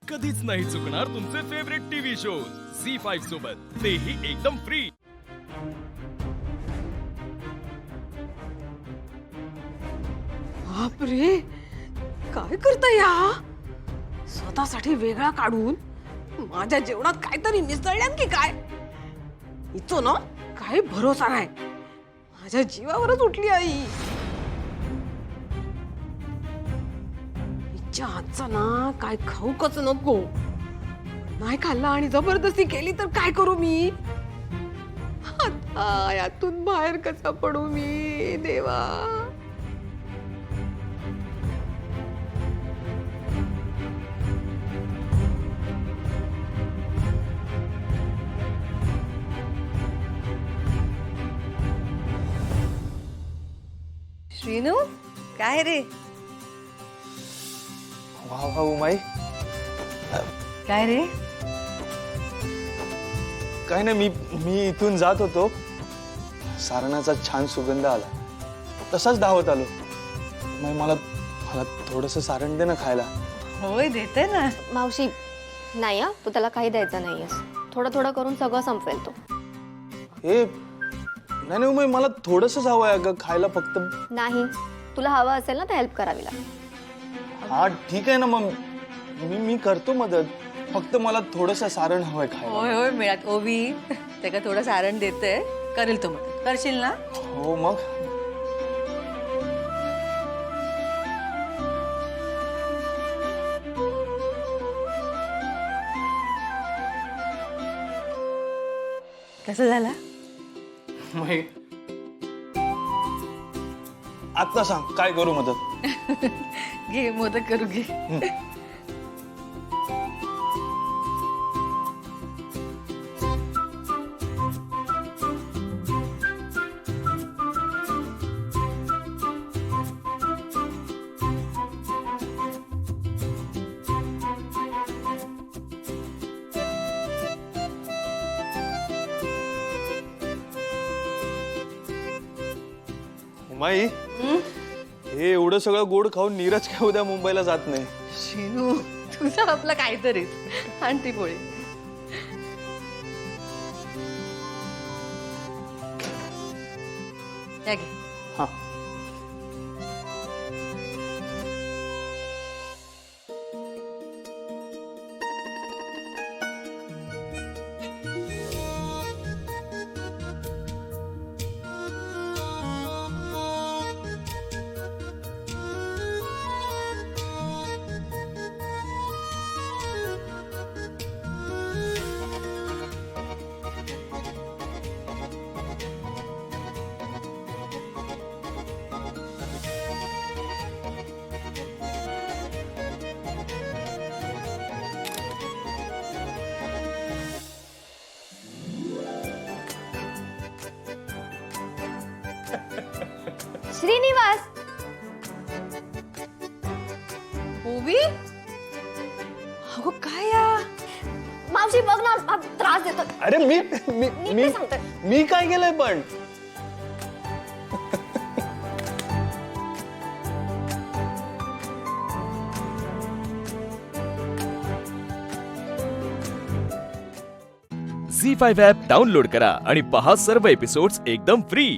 कधीच नाही चुकणार तुमचे फेवरेट टीव्ही शोज झी5 सोबत, तेही एकदम फ्री। बापरे, काय करताय या? स्वतःसाठी वेगळा काढून माझ्या जेवणात काहीतरी मिसळल्यान की काय? इचो ना काय भरोसा नाही, माझ्या जीवावरच उठली आई। हिच्या हातचा ना काय खाऊकच नको, नाही खाल्ला आणि जबरदस्ती केली तर काय करू मी? आता यातून बाहेर कसा पडू मी देवा? श्रीनू, काय रे? वा वा उमाई, काय रे? काय नाही, मी इथून जात होतो, सारणाचा छान सुगंध आला, तसाच धावत आलो। मला मला थोडंसं सारण दे ना खायला। होय, देते ना। मावशी नाही हा, तू त्याला काही द्यायचं नाहीयेस, थोडं थोडं करून सगळं संपवेल तो। हे नाही नाही उमाई, मला थोडंसंच हवंय अगं खायला फक्त। नाही, तुला हवं असेल ना तर हेल्प करावी लागेल। हा ठीक आहे ना, मग मी करतो मदत, फक्त मला थोडंसं सारण हवंय खायला। होय होय, मिळत ओवी त्याला थोडं सारण देते, करेल तो मदत, करशील ना? हो मग। कसं झाला? आता सांग काय करू मदत? घे मोदक करू घे। उमाई, हे एवढं सगळं गोड खाऊन नीरज काय उद्या मुंबईला जात नाही? श्रीनू, तुझं आपलं काहीतरीच। आण ती पोळी। या घे। हा श्रीनिवास, ओवी, अगो काय या? मावशी बघ ना, हा त्रास देतो। अरे मी नीट मी सांगते। मी काय केलंय पण? झी5 ॲप डाउनलोड करा आणि पहा सर्व एपिसोड्स एकदम फ्री।